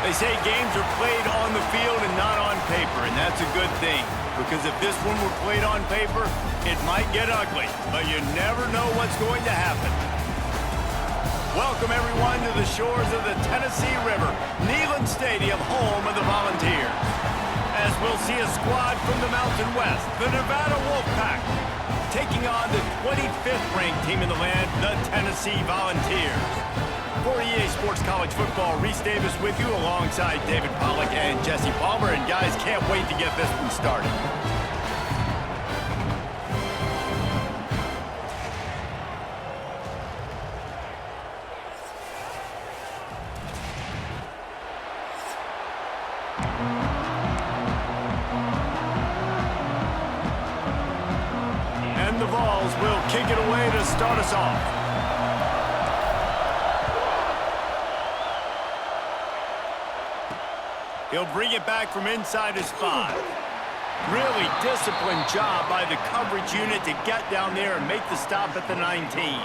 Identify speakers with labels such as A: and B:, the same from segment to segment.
A: They say games are played on the field and not on paper, and that's a good thing. Because if this one were played on paper, it might get ugly, but you never know what's going to happen. Welcome, everyone, to the shores of the Tennessee River, Neyland Stadium, home of the Volunteers. As we'll see a squad from the Mountain West, the Nevada Wolfpack, taking on the 25th ranked team in the land, the Tennessee Volunteers. For EA Sports College Football, Reese Davis with you alongside David Pollack and Jesse Palmer. And guys, can't wait to get this one started. And the Vols will kick it away to start us off. He'll bring it back from inside his 5. Really disciplined job by the coverage unit to get down there and make the stop at the 19.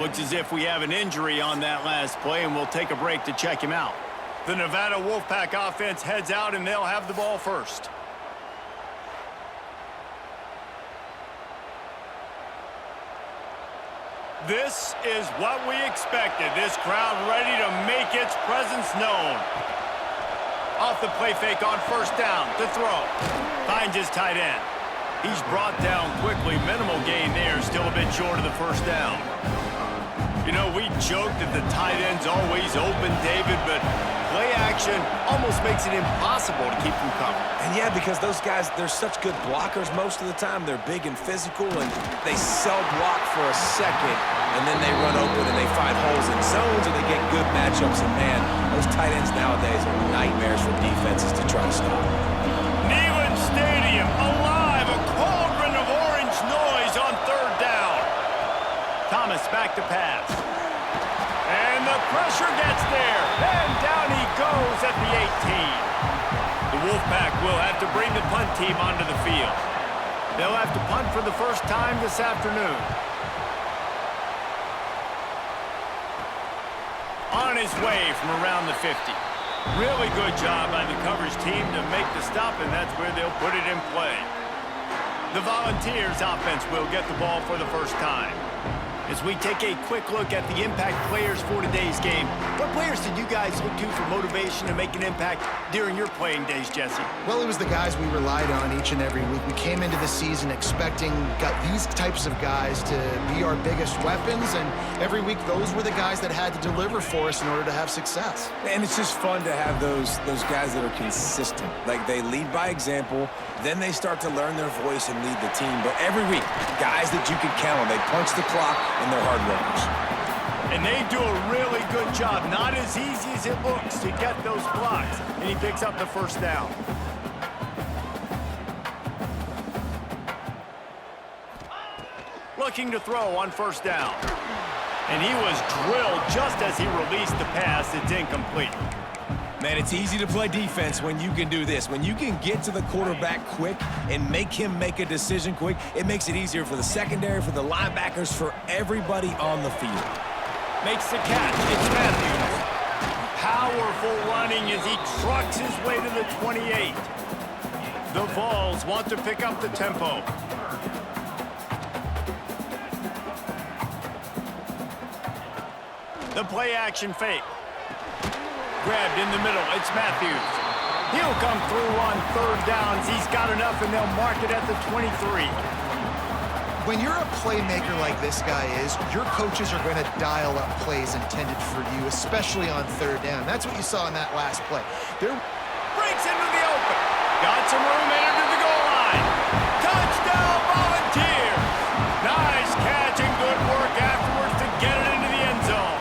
A: Looks as if we have an injury on that last play, and we'll take a break to check him out. The Nevada Wolfpack offense heads out, and they'll have the ball first. This is what we expected. This crowd ready to make its presence known. Off the play fake on first down to throw. Finds his tight end. He's brought down quickly. Minimal gain there. Still a bit short of the first down. You know, we joke that the tight end's always open, David, but play action almost makes it impossible to keep them covered.
B: And yeah, because those guys, they're such good blockers most of the time. They're big and physical, and they cell block for a second, and then they run open and they find holes in zones, and they get good matchups. And man, those tight ends nowadays are nightmares for defenses to try to stop.
A: Neyland Stadium alive, a cauldron of orange noise on third down. Thomas back to pass. And the pressure gets there. And down he goes at the 18. The Wolfpack will have to bring the punt team onto the field. They'll have to punt for the first time this afternoon. On his way from around the 50. Really good job by the coverage team to make the stop, and that's where they'll put it in play. The Volunteers offense will get the ball for the first time. As we take a quick look at the impact players for today's game, what players did you guys look to for motivation to make an impact during your playing days, Jesse?
C: Well, it was the guys we relied on each and every week. We came into the season expecting these types of guys to be our biggest weapons, and every week those were the guys that had to deliver for us in order to have success.
B: And it's just fun to have those guys that are consistent. Like, they lead by example, then they start to learn their voice and lead the team. But every week, guys that you can count on, they punch the clock, and they're hard workers.
A: And they do a really good job. Not as easy as it looks to get those blocks. And he picks up the first down. Looking to throw on first down. And he was drilled just as he released the pass. It's incomplete.
B: Man, it's easy to play defense when you can do this. When you can get to the quarterback quick and make him make a decision quick, it makes it easier for the secondary, for the linebackers, for everybody on the field.
A: Makes the catch. It's Matthews. Powerful running as he trucks his way to the 28. The Vols want to pick up the tempo. The play action fake. Grabbed in the middle, it's Matthews. He'll come through on third downs. He's got enough, and they'll mark it at the 23.
C: When you're a playmaker like this guy is, your coaches are going to dial up plays intended for you, especially on third down. That's what you saw in that last play.
A: Breaks into the open. Got some room, entered to the goal line. Touchdown, Volunteers. Nice catch and good work afterwards to get it into the end zone.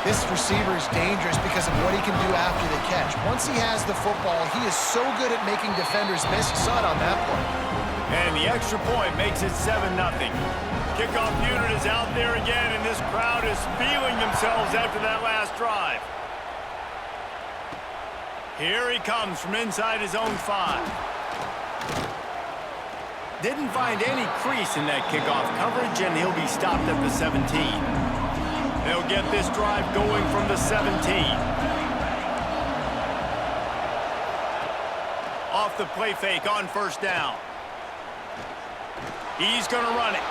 C: This receiver is dangerous because of what he can do after the catch. Once he has the football, he is so good at making defenders miss. You saw it on that play.
A: And the extra point makes it 7-0. Kickoff unit is out there again, and this crowd is feeling themselves after that last drive. Here he comes from inside his own 5. Didn't find any crease in that kickoff coverage, and he'll be stopped at the 17. They'll get this drive going from the 17. Off the play fake on first down. He's going to run it.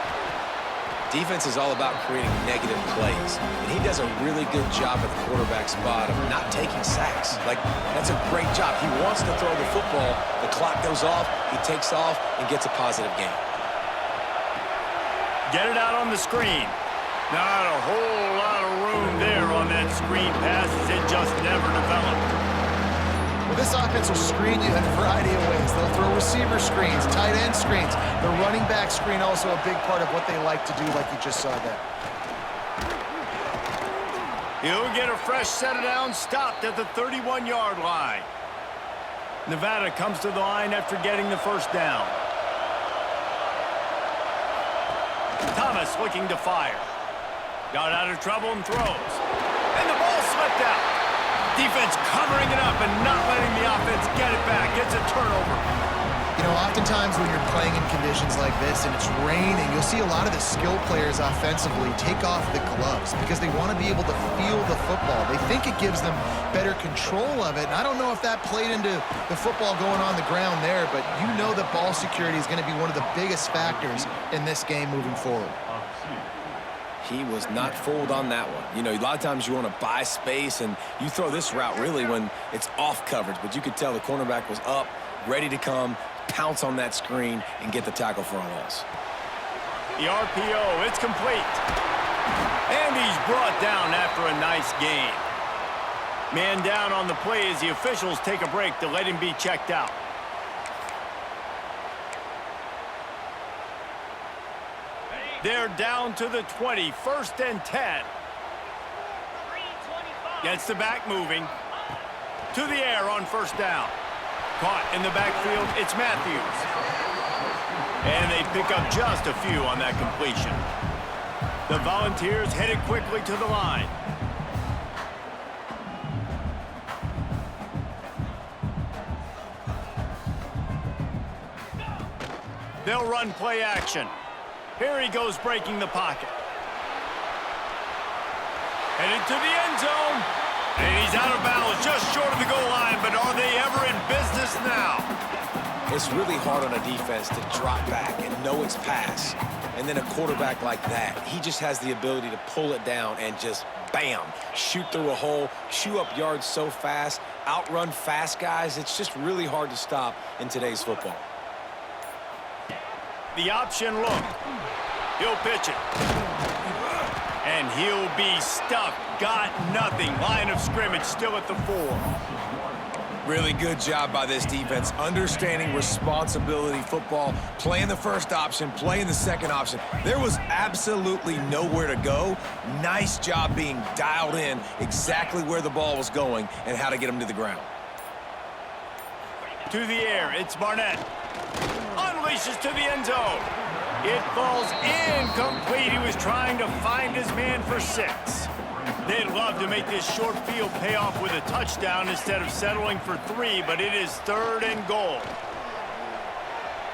B: Defense is all about creating negative plays, and he does a really good job at the quarterback spot of not taking sacks. Like, that's a great job. He wants to throw the football. The clock goes off, he takes off, and gets a positive gain.
A: Get it out on the screen. Not a whole lot of room there on that screen pass as it just never developed.
C: Well, this offense will screen you in a variety of ways. They'll throw receiver screens, tight end screens. The running back screen also a big part of what they like to do, like you just saw there.
A: He'll get a fresh set of downs stopped at the 31-yard line. Nevada comes to the line after getting the first down. Thomas looking to fire. Got out of trouble and throws. And the ball slipped out. Defense covering it up and not letting the offense get it back. Gets a turnover.
C: You know, oftentimes when you're playing in conditions like this and it's raining, you'll see a lot of the skill players offensively take off the gloves because they want to be able to feel the football. They think it gives them better control of it. And I don't know if that played into the football going on the ground there, but you know that ball security is going to be one of the biggest factors in this game moving forward.
B: He was not fooled on that one. You know, a lot of times you want to buy space, and you throw this route really when it's off coverage. But you could tell the cornerback was up, ready to come, pounce on that screen, and get the tackle for a loss.
A: The RPO, it's complete. And he's brought down after a nice gain. Man down on the play as the officials take a break to let him be checked out. They're down to the 20, 1st and 10. Gets the back moving. To the air on first down. Caught in the backfield, it's Matthews. And they pick up just a few on that completion. The Volunteers headed quickly to the line. They'll run play action. Here he goes breaking the pocket. Headed to the end zone. And he's out of bounds just short of the goal line, but are they ever in business now?
B: It's really hard on a defense to drop back and know it's pass. And then a quarterback like that, he just has the ability to pull it down and just, bam, shoot through a hole, chew up yards so fast, outrun fast guys. It's just really hard to stop in today's football.
A: The option look. He'll pitch it. And he'll be stuffed. Got nothing. Line of scrimmage still at the 4.
B: Really good job by this defense, understanding responsibility football, playing the first option, playing the second option. There was absolutely nowhere to go. Nice job being dialed in exactly where the ball was going and how to get him to the ground.
A: To the air, it's Barnett. Unleashes to the end zone. It falls incomplete. He was trying to find his man for 6. They'd love to make this short field pay off with a touchdown instead of settling for 3, but it is 3rd and goal.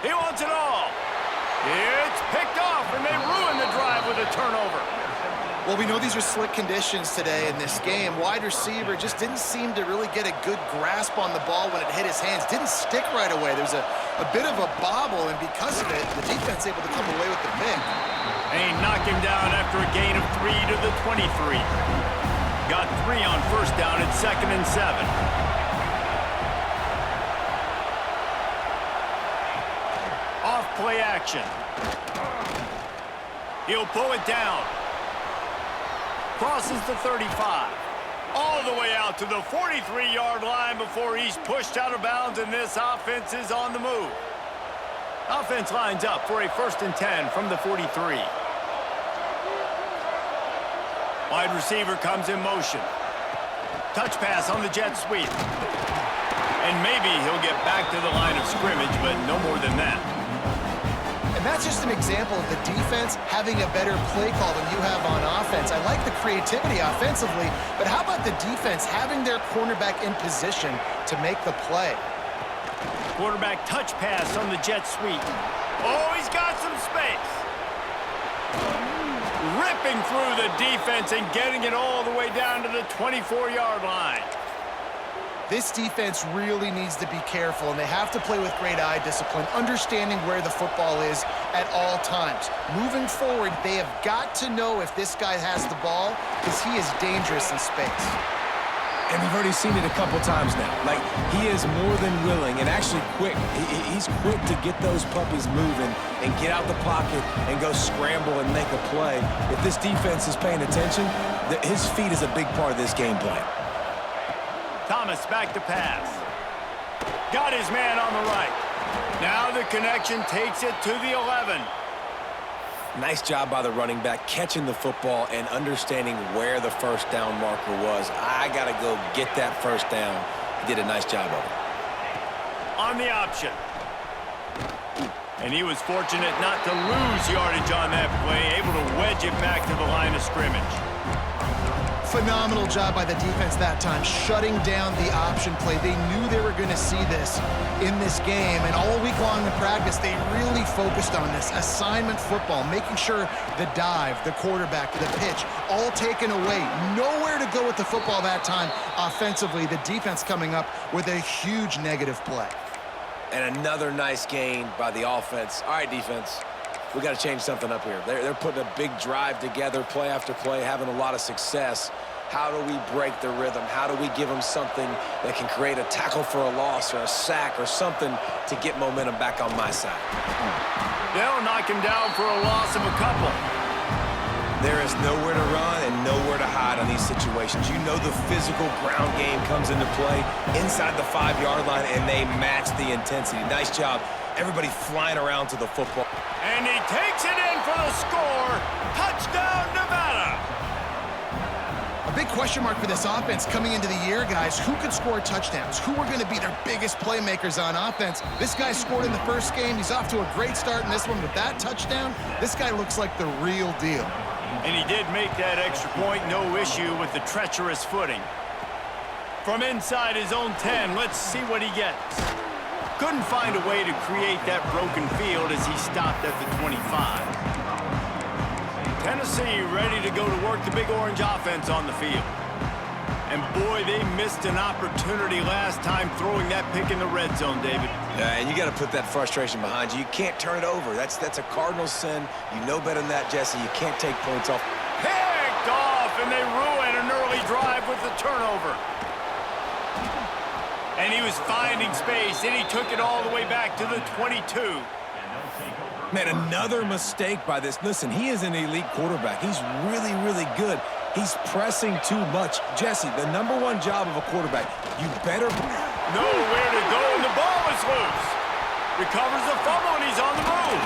A: He wants it all. It's picked off, and they ruin the drive with a turnover.
C: Well, we know these are slick conditions today in this game. Wide receiver just didn't seem to really get a good grasp on the ball when it hit his hands. Didn't stick right away. There's a bit of a bobble, and because of it, the defense able to come away with the pick.
A: And he knocked him down after a gain of 3 to the 23. Got 3 on first down at 2nd and 7. Off play action. He'll pull it down. Crosses the 35. All the way out to the 43-yard line before he's pushed out of bounds, and this offense is on the move. Offense lines up for a 1st and 10 from the 43. Wide receiver comes in motion. Touch pass on the jet sweep. And maybe he'll get back to the line of scrimmage, but no more than that.
C: And that's just an example of the defense having a better play call than you have on offense. I like the creativity offensively, but how about the defense having their cornerback in position to make the play?
A: Quarterback touch pass on the jet sweep. Oh, he's got some space. Ripped ripping through the defense and getting it all the way down to the 24-yard line.
C: This defense really needs to be careful, and they have to play with great eye discipline, understanding where the football is at all times. Moving forward, they have got to know if this guy has the ball, because he is dangerous in space.
B: And we've already seen it a couple times now. Like, he is more than willing and actually quick. He's quick to get those puppies moving and get out the pocket and go scramble and make a play. If this defense is paying attention, his feet is a big part of this game plan.
A: Thomas back to pass. Got his man on the right. Now the connection takes it to the 11.
B: Nice job by the running back catching the football and understanding where the first down marker was. I got to go get that first down. He did a nice job of it.
A: On the option. And he was fortunate not to lose yardage on that play, able to wedge it back to the line of scrimmage.
C: Phenomenal job by the defense that time, shutting down the option play. They knew they were going to see this in this game, and all week long in practice, they really focused on this assignment football, making sure the dive, the quarterback, the pitch, all taken away. Nowhere to go with the football that time offensively. The defense coming up with a huge negative play.
B: And another nice gain by the offense. All right, defense. We got to change something up here. They're putting a big drive together, play after play, having a lot of success. How do we break the rhythm? How do we give them something that can create a tackle for a loss or a sack or something to get momentum back on my side?
A: They'll knock him down for a loss of a couple.
B: There is nowhere to run and nowhere to hide on these situations. You know the physical ground game comes into play inside the 5-yard line, and they match the intensity. Nice job. Everybody flying around to the football.
A: And he takes it in for the score. Touchdown, Nevada.
C: A big question mark for this offense coming into the year, guys. Who could score touchdowns? Who are going to be their biggest playmakers on offense? This guy scored in the first game. He's off to a great start in this one with that touchdown. This guy looks like the real deal.
A: And he did make that extra point, no issue with the treacherous footing. From inside his own 10, let's see what he gets. Couldn't find a way to create that broken field as he stopped at the 25. Tennessee ready to go to work the Big Orange offense on the field. And boy, they missed an opportunity last time throwing that pick in the red zone, David.
B: Yeah, and you got to put that frustration behind you. You can't turn it over. That's a cardinal sin. You know better than that, Jesse. You can't take points off.
A: Picked off, and they ruin an early drive with the turnover. And he was finding space, and he took it all the way back to the 22.
B: Man, another mistake by this. Listen, he is an elite quarterback. He's really, really good. He's pressing too much. Jesse, the #1 job of a quarterback, you better...
A: Nowhere to go, and the ball is loose. Recovers the fumble, and he's on the move.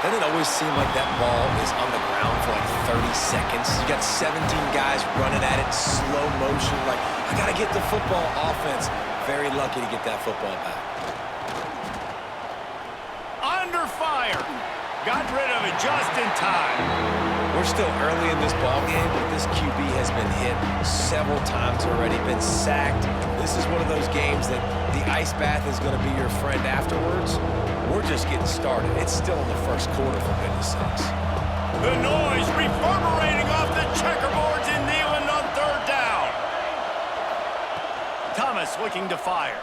B: Doesn't it always seem like that ball is on the ground for like 30 seconds? You got 17 guys running at it, slow motion. Like, I got to get the football. Offense, very lucky to get that football back.
A: Under fire. Got rid of it just in time.
B: We're still early in this ball game, but this QB has been hit several times already, been sacked. This is one of those games that the ice bath is going to be your friend afterwards. We're just getting started. It's still in the first quarter, for goodness sakes.
A: The noise reverberating off the checkerboards in Neyland on 3rd down. Thomas looking to fire.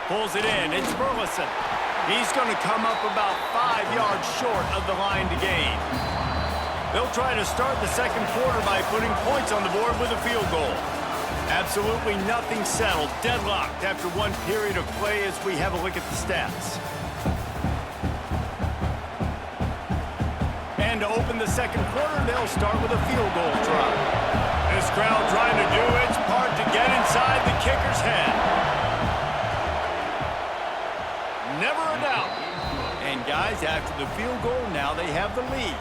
A: Pulls it in. It's Burleson. He's going to come up about 5 yards short of the line to gain. They'll try to start the second quarter by putting points on the board with a field goal. Absolutely nothing settled, deadlocked after one period of play as we have a look at the stats. And to open the second quarter, they'll start with a field goal try. This crowd trying to do its part to get inside the kicker's head. Never a doubt. And guys, after the field goal, now they have the lead.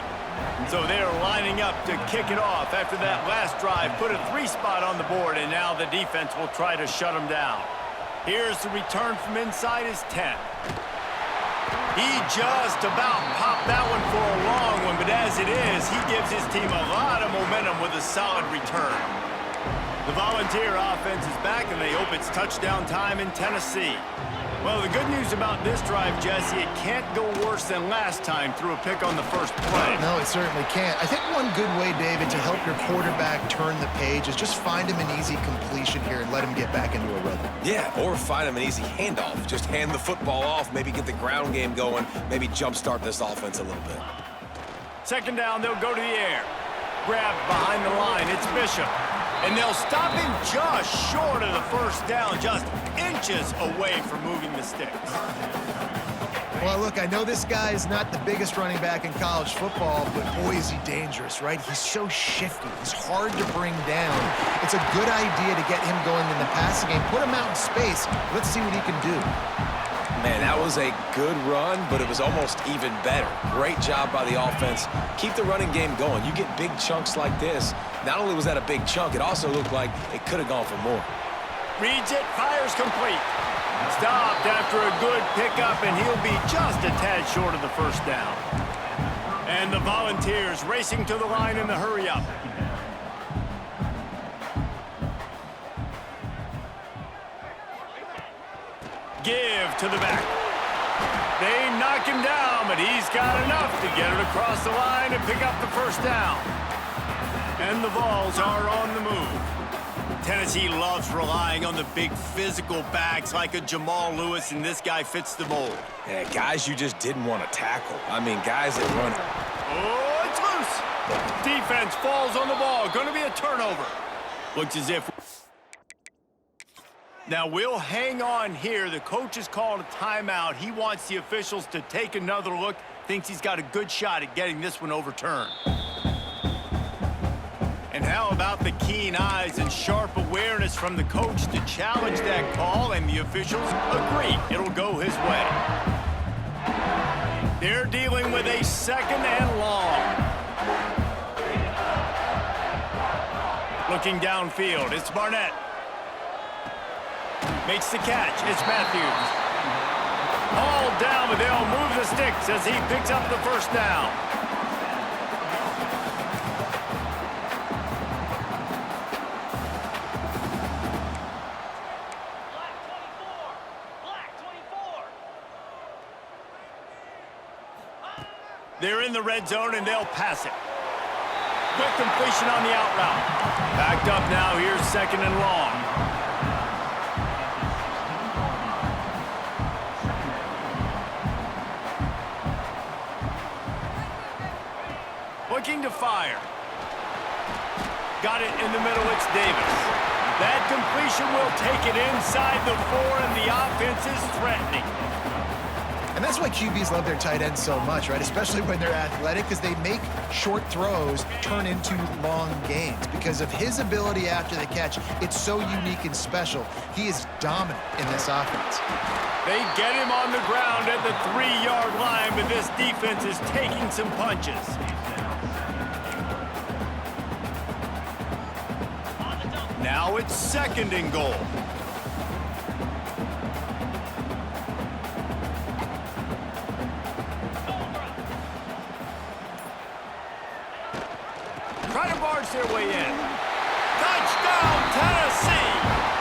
A: So they're lining up to kick it off after that last drive. Put a 3 spot on the board, and now the defense will try to shut them down. Here's the return from inside his 10. He just about popped that one for a long one, but as it is, he gives his team a lot of momentum with a solid return. The Volunteer offense is back, and they hope it's touchdown time in Tennessee. Well, the good news about this drive, Jesse, it can't go worse than last time through a pick on the first play.
C: No, it certainly can't. I think one good way, David, to help your quarterback turn the page is just find him an easy completion here and let him get back into a rhythm.
B: Yeah, or find him an easy handoff. Just hand the football off, maybe get the ground game going, maybe jumpstart this offense a little bit.
A: Second down, they'll go to the air. Grabbed behind the line, it's Bishop. And they'll stop him just short of the first down, just inches away from moving the sticks.
C: Well, look, I know this guy is not the biggest running back in college football, but boy, is he dangerous, right? He's so shifty. He's hard to bring down. It's a good idea to get him going in the passing game. Put him out in space. Let's see what he can do.
B: Man, that was a good run, but it was almost even better. Great job by the offense. Keep the running game going. You get big chunks like this. Not only was that a big chunk, it also looked like it could have gone for more.
A: Reads it, fires complete. Stopped after a good pickup, and he'll be just a tad short of the first down. And the Volunteers racing to the line in the hurry-up. Give to the back. They knock him down, but he's got enough to get it across the line and pick up the first down. And the Vols are on the move. Tennessee loves relying on the big physical backs like a Jamal Lewis, and this guy fits the mold.
B: Yeah, guys you just didn't want to tackle. I mean, guys that run.
A: Oh, it's loose. Defense falls on the ball. Going to be a turnover. Looks as if... Now, we'll hang on here. The coach has called a timeout. He wants the officials to take another look. Thinks he's got a good shot at getting this one overturned. And how about the keen eyes and sharp awareness from the coach to challenge that call, and the officials agree it'll go his way. They're dealing with a second and long. Looking downfield, it's Barnett. Makes the catch, it's Matthews. Hauled down, but they'll move the sticks as he picks up the first down. They're in the red zone, and they'll pass it. Good completion on the out route. Backed up now, here's second and long. Looking to fire. Got it in the middle, it's Davis. That completion will take it inside the 4, and the offense is threatening.
C: And that's why QBs love their tight ends so much, right? Especially when they're athletic, because they make short throws turn into long gains. Because of his ability after the catch, it's so unique and special. He is dominant in this offense.
A: They get him on the ground at the 3-yard line, but this defense is taking some punches. Now it's second and goal. Try to barge their way in. Touchdown, Tennessee!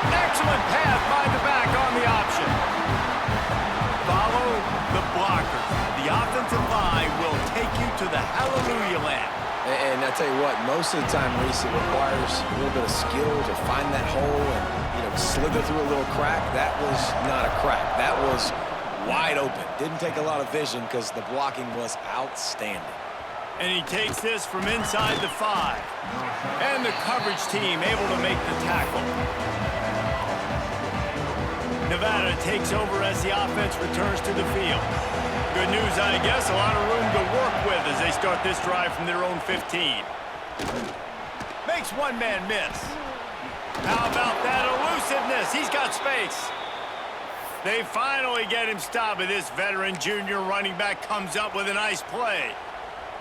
A: Excellent pass by the back on the option. Follow the blockers. The offensive line will take you to the hallelujah land.
B: And I tell you what, most of the time, Reese, it requires a little bit of skill to find that hole and, slither through a little crack. That was not a crack. That was wide open. Didn't take a lot of vision because the blocking was outstanding.
A: And he takes this from inside the 5. And the coverage team able to make the tackle. Nevada takes over as the offense returns to the field. Good news, I guess, a lot of room to work with as they start this drive from their own 15. Makes one man miss. How about that elusiveness? He's got space. They finally get him stopped, and this veteran junior running back comes up with a nice play.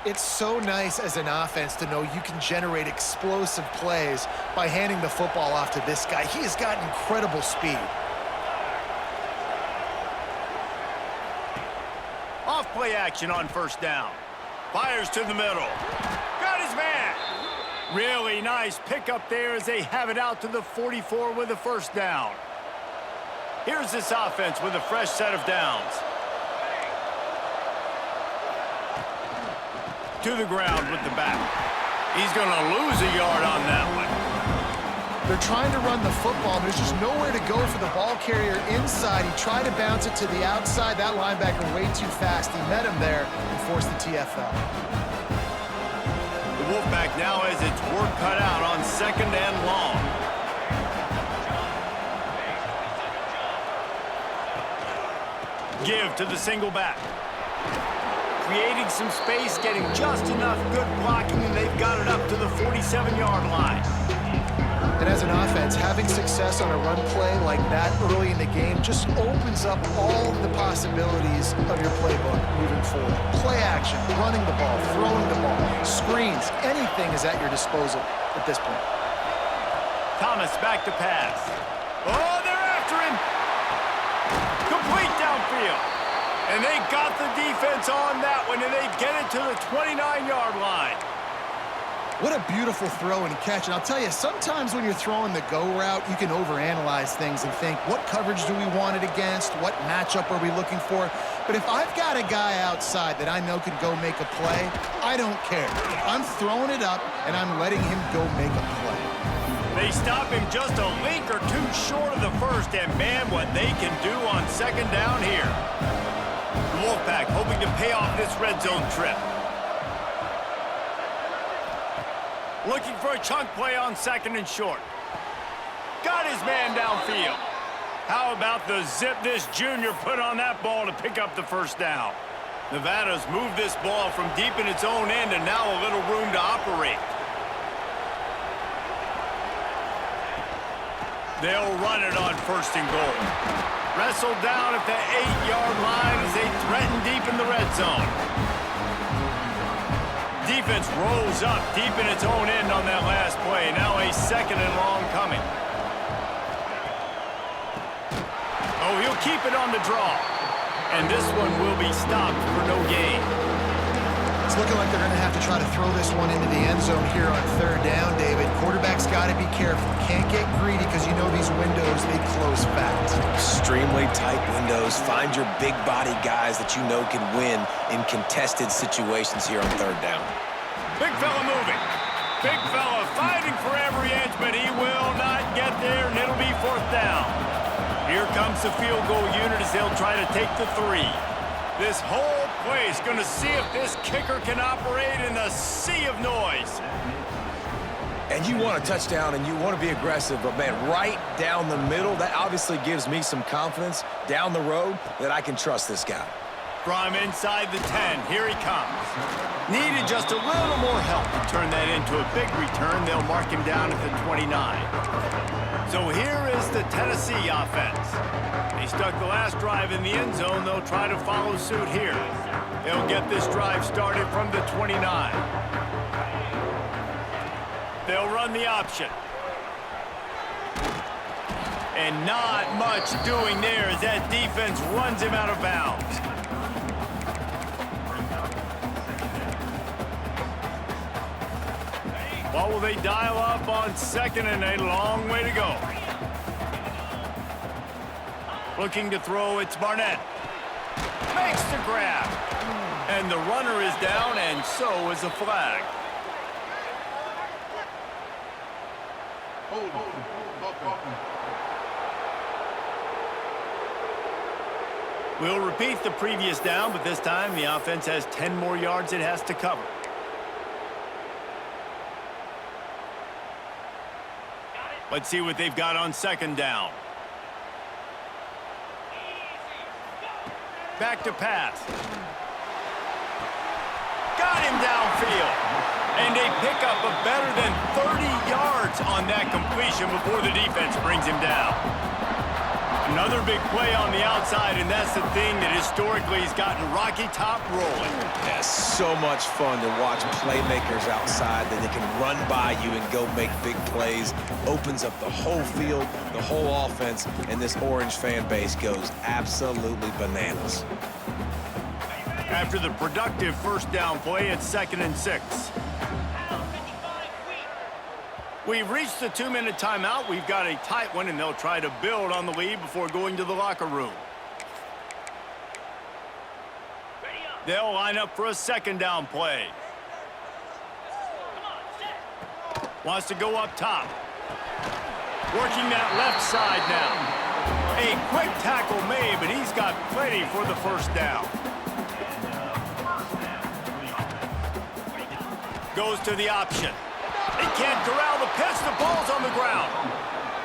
C: It's so nice as an offense to know you can generate explosive plays by handing the football off to this guy. He has got incredible speed.
A: Off-play action on first down. Fires to the middle. Got his man. Really nice pickup there as they have it out to the 44 with a first down. Here's this offense with a fresh set of downs. To the ground with the back. He's going to lose a yard on that one.
C: They're trying to run the football. There's just nowhere to go for the ball carrier inside. He tried to bounce it to the outside. That linebacker way too fast. He met him there and forced the TFL.
A: The Wolfpack now has its work cut out on 2nd and long. Give to the single back. Creating some space, getting just enough good blocking, and they've got it up to the 47-yard line.
C: And as an offense, having success on a run play like that early in the game just opens up all the possibilities of your playbook moving forward. Play action, running the ball, throwing the ball, screens, anything is at your disposal at this point.
A: Thomas back to pass. Oh, they're after him. Complete downfield. And they got the defense on that one, and they get it to the 29-yard line.
C: What a beautiful throw and catch. And I'll tell you, sometimes when you're throwing the go route, you can overanalyze things and think, what coverage do we want it against? What matchup are we looking for? But if I've got a guy outside that I know can go make a play, I don't care. I'm throwing it up, and I'm letting him go make a play.
A: They stop him just a link or two short of the first, and man, what they can do on 2nd down here. The Wolfpack hoping to pay off this red zone trip. Looking for a chunk play on 2nd and short. Got his man downfield. How about the zip this junior put on that ball to pick up the first down? Nevada's moved this ball from deep in its own end and now a little room to operate. They'll run it on 1st and goal. Wrestled down at the 8-yard line as they threaten deep in the red zone. Defense rolls up deep in its own end on that last play. Now a 2nd and long coming. Oh, he'll keep it on the draw. And this one will be stopped for no gain.
C: It's looking like they're going to have to try to throw this one into the end zone here on 3rd down, David. Quarterback's got to be careful. Can't get greedy because you know these windows, they close fast.
B: Extremely tight windows. Find your big body guys that you know can win in contested situations here on 3rd down.
A: Big fella moving. Big fella fighting for every inch, but he will not get there, and it'll be 4th down. Here comes the field goal unit as they'll try to take the 3. This whole place going to see if this kicker can operate in the sea of noise.
B: And you want a touchdown and you want to be aggressive, but man, right down the middle, that obviously gives me some confidence down the road that I can trust this guy.
A: From inside the 10, here he comes. Needed just a little more help to turn that into a big return. They'll mark him down at the 29. So here is the Tennessee offense. They stuck the last drive in the end zone. They'll try to follow suit here. They'll get this drive started from the 29. They'll run the option. And not much doing there as that defense runs him out of bounds. What will they dial up on 2nd and a long way to go? Looking to throw, it's Barnett. Makes the grab. And the runner is down, and so is the flag. We'll repeat the previous down, but this time the offense has 10 more yards it has to cover. Let's see what they've got on 2nd down. Back to pass. Got him downfield. And they pick up a better than 30 yards on that completion before the defense brings him down. Another big play on the outside, and that's the thing that historically has gotten Rocky Top rolling.
B: Yeah, so much fun to watch playmakers outside that they can run by you and go make big plays. Opens up the whole field, the whole offense, and this Orange fan base goes absolutely bananas.
A: After the productive 1st down play, it's 2nd and 6. We've reached the 2-minute timeout. We've got a tight one, and they'll try to build on the lead before going to the locker room. They'll line up for a second down play. Wants to go up top. Working that left side now. A quick tackle made, but he's got plenty for the first down. Goes to the option. He can't corral the pitch. The ball's on the ground.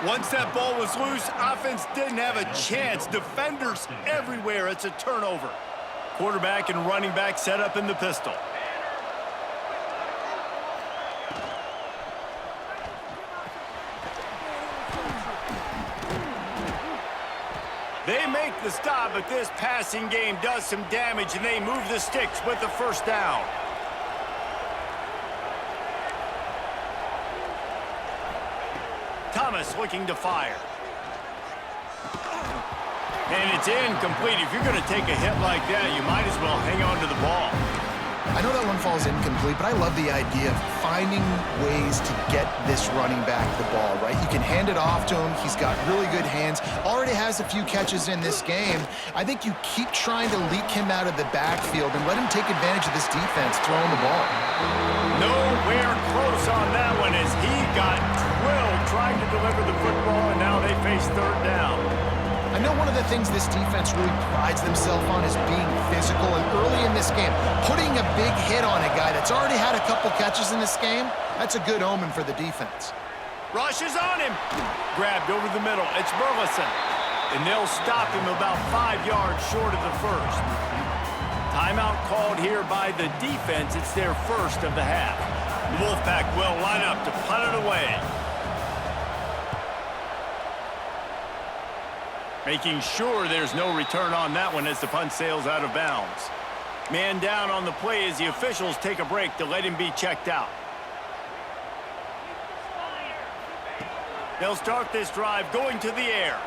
A: Once that ball was loose, offense didn't have a chance. Defenders everywhere. It's a turnover. Quarterback and running back set up in the pistol. They make the stop, but this passing game does some damage, and they move the sticks with the first down. Thomas looking to fire. And it's incomplete. If you're going to take a hit like that, you might as well hang on to the ball.
C: I know that one falls incomplete, but I love the idea of finding ways to get this running back the ball, right? You can hand it off to him. He's got really good hands. Already has a few catches in this game. I think you keep trying to leak him out of the backfield and let him take advantage of this defense throwing the ball.
A: Nowhere close on that one as he got drilled trying to deliver the football, and now they face third down.
C: I know one of the things this defense really prides themselves on is being physical, and early in this game, putting a big hit on a guy that's already had a couple catches in this game, that's a good omen for the defense.
A: Rush is on him. Grabbed over the middle. It's Burleson. And they'll stop him about 5 yards short of the first. Timeout called here by the defense. It's their first of the half. The Wolfpack will line up to punt it away. Making sure there's no return on that one as the punt sails out of bounds. Man down on the play as the officials take a break to let him be checked out. They'll start this drive going to the air.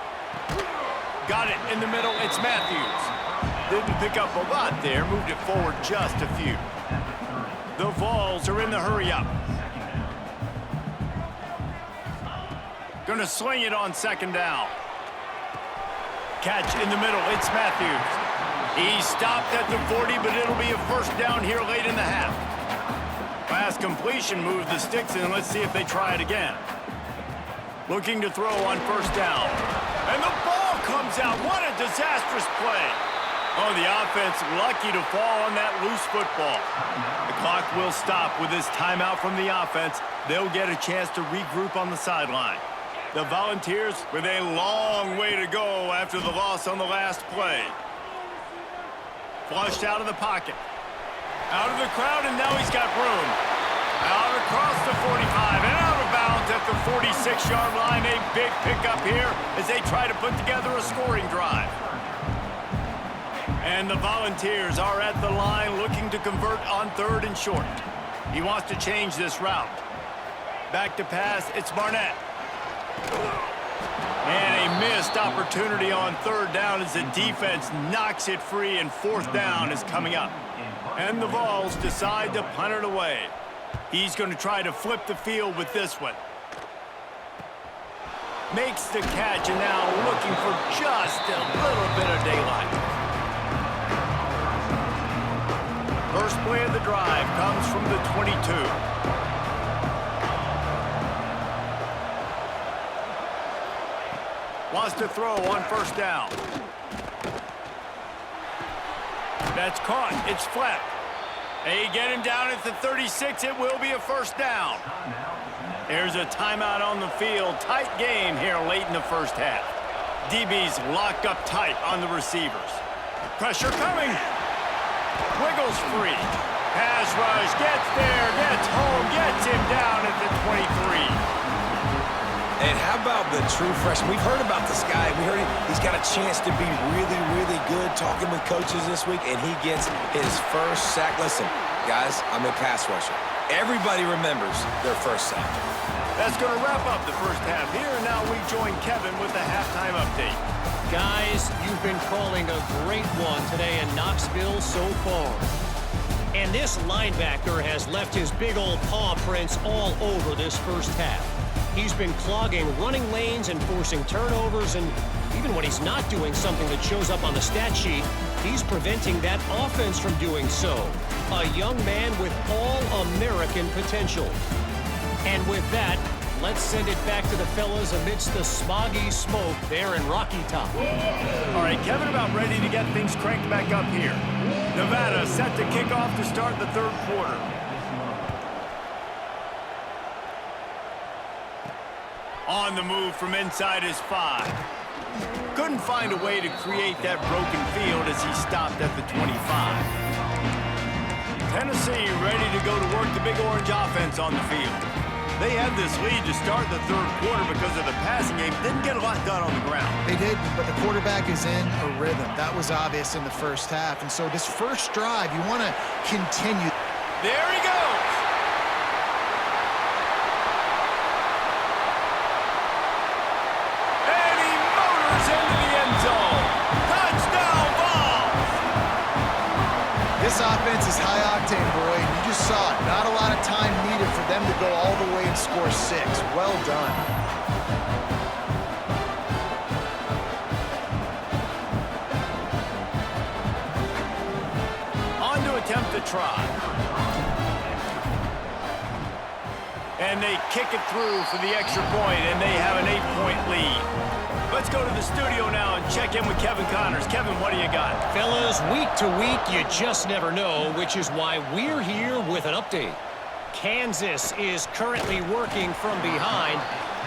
A: Got it in the middle. It's Matthews. Didn't pick up a lot there. Moved it forward just a few. The Vols are in the hurry-up. Gonna sling it on second down. Catch in the middle. It's Matthews. He stopped at the 40, but it'll be a first down here late in the half. Pass completion moved the sticks, and let's see if they try it again. Looking to throw on first down. And the ball comes out. What a disastrous play. Oh, the offense lucky to fall on that loose football. The clock will stop with this timeout from the offense. They'll get a chance to regroup on the sideline. The Volunteers with a long way to go after the loss on the last play. Flushed out of the pocket. Out of the crowd, and now he's got room. Out across the 45 and out of bounds at the 46-yard line. A big pickup here as they try to put together a scoring drive. And the Volunteers are at the line looking to convert on third and short. He wants to change this route. Back to pass, it's Barnett. And a missed opportunity on third down as the defense knocks it free, and fourth down is coming up. And the Vols decide to punt it away. He's going to try to flip the field with this one. Makes the catch, and now looking for just a little bit of daylight. First play of the drive comes from the 22. Wants to throw on first down. That's caught. It's flat. They get him down at the 36. It will be a first down. There's a timeout on the field. Tight game here late in the first half. DB's locked up tight on the receivers. Pressure coming. Wiggles free. Pass rush. Gets there. Gets home. Gets him down at the 23.
B: And how about the true freshman? We've heard about this guy. We heard he's got a chance to be really, really good talking with coaches this week, and he gets his first sack. Listen, guys, I'm a pass rusher. Everybody remembers their first sack.
A: That's going to wrap up the first half here. Now we join Kevin with the halftime update.
D: Guys, you've been calling a great one today in Knoxville so far. And this linebacker has left his big old paw prints all over this first half. He's been clogging running lanes and forcing turnovers, and even when he's not doing something that shows up on the stat sheet, he's preventing that offense from doing so. A young man with all-American potential. And with that, let's send it back to the fellas amidst the smoggy smoke there in Rocky Top.
A: All right, Kevin about ready to get things cranked back up here. Nevada set to kick off to start the third quarter. On the move from inside his 5. Couldn't find a way to create that broken field as he stopped at the 25. Tennessee ready to go to work the Big Orange offense on the field. They had this lead to start the third quarter because of the passing game. Didn't get a lot done on the ground.
C: They didn't, but the quarterback is in a rhythm. That was obvious in the first half. And so this first drive, you want to continue.
A: There he goes. And he motors into the end zone. Touchdown ball.
C: This offense is high octane, boy. And you just saw it. Not a lot of time needed for them to go all the way and score 6. Well done.
A: On to attempt to try. And they kick it through for the extra point, and they have an 8-point lead. Let's go to the studio now and check in with Kevin Connors. Kevin, what do you got?
D: Fellas, week to week, you just never know, which is why we're here with an update. Kansas is currently working from behind,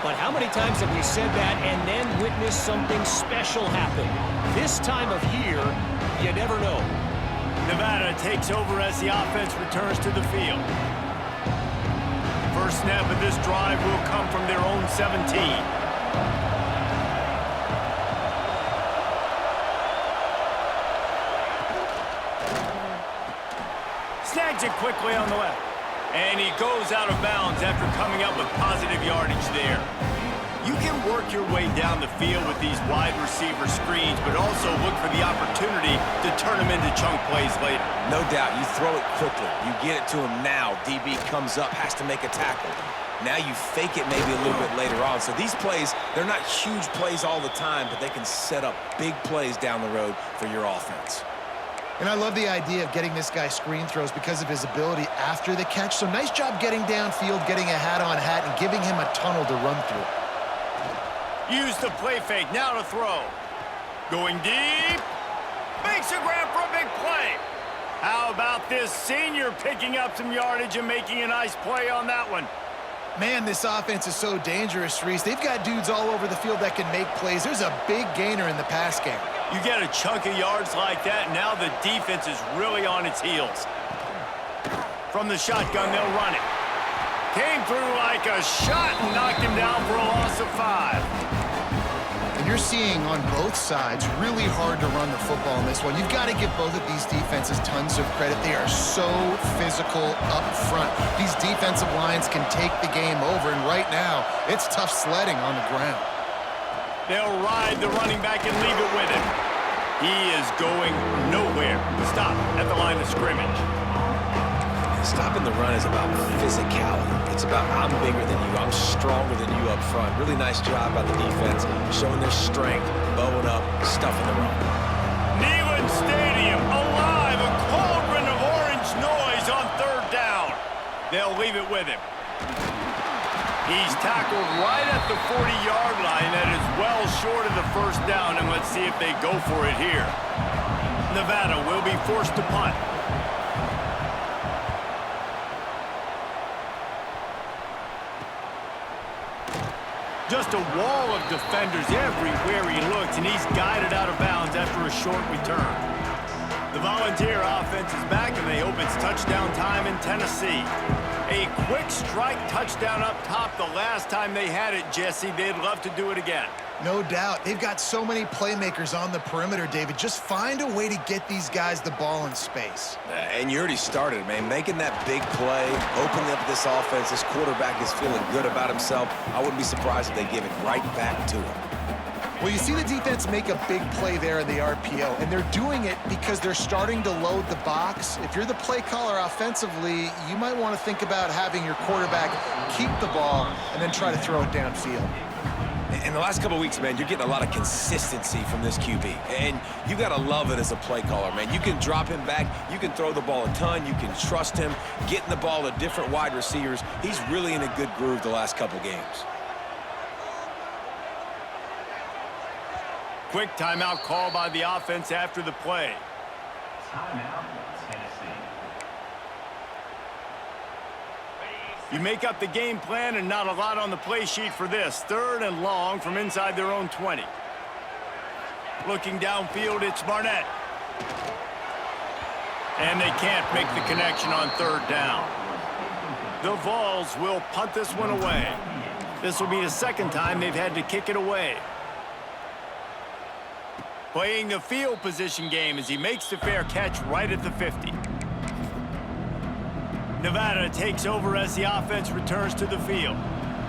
D: but how many times have we said that and then witnessed something special happen? This time of year, you never know.
A: Nevada takes over as the offense returns to the field. First snap of this drive will come from their own 17. Snags it quickly on the left. And he goes out of bounds after coming up with positive yardage there. You can work your way down the field with these wide receiver screens, but also look for the opportunity to turn them into chunk plays later.
B: No doubt, you throw it quickly. You get it to him now. DB comes up, has to make a tackle. Now you fake it maybe a little bit later on. So these plays, they're not huge plays all the time, but they can set up big plays down the road for your offense.
C: And I love the idea of getting this guy screen throws because of his ability after the catch. So nice job getting downfield, getting a hat-on-hat, and giving him a tunnel to run through.
A: Use the play fake, now to throw. Going deep. Makes a grab for a big play. How about this senior picking up some yardage and making a nice play on that one?
C: Man, this offense is so dangerous, Reese. They've got dudes all over the field that can make plays. There's a big gainer in the pass game.
A: You get a chunk of yards like that, now the defense is really on its heels. From the shotgun, they'll run it. Came through like a shot and knocked him down for a loss of 5.
C: And you're seeing on both sides really hard to run the football in this one. You've got to give both of these defenses tons of credit. They are so physical up front. These defensive lines can take the game over, and right now, it's tough sledding on the ground.
A: They'll ride the running back and leave it with him. He is going nowhere. Stop at the line of scrimmage.
B: Stopping the run is about physicality. It's about I'm bigger than you, I'm stronger than you up front. Really nice job by the defense, showing their strength, bowing up, stuffing the run.
A: Neyland Stadium alive, a cauldron of orange noise on third down. They'll leave it with him. He's tackled right at the 40-yard line. That is well short of the first down, and let's see if they go for it here. Nevada will be forced to punt. Just a wall of defenders everywhere he looks, and he's guided out of bounds after a short return. The Volunteer offense is back, and they hope it's touchdown time in Tennessee. A quick strike touchdown up top the last time they had it, Jesse. They'd love to do it again.
C: No doubt. They've got so many playmakers on the perimeter, David. Just find a way to get these guys the ball in space.
B: And you already started, man. Making that big play, opening up this offense. This quarterback is feeling good about himself. I wouldn't be surprised if they give it right back to him.
C: Well, you see the defense make a big play there in the RPO, and they're doing it because they're starting to load the box. If you're the play caller offensively, you might want to think about having your quarterback keep the ball and then try to throw it downfield.
B: In the last couple of weeks, man, you're getting a lot of consistency from this QB. And you got to love it as a play caller, man. You can drop him back. You can throw the ball a ton. You can trust him, getting the ball to different wide receivers. He's really in a good groove the last couple games.
A: Quick timeout call by the offense after the play.
E: Timeout, Tennessee.
A: You make up the game plan and not a lot on the play sheet for this. 3rd and long from inside their own 20. Looking downfield, it's Barnett. And they can't make the connection on 3rd down. The Vols will punt this one away. This will be the 2nd time they've had to kick it away. Playing the field position game as he makes the fair catch right at the 50. Nevada takes over as the offense returns to the field.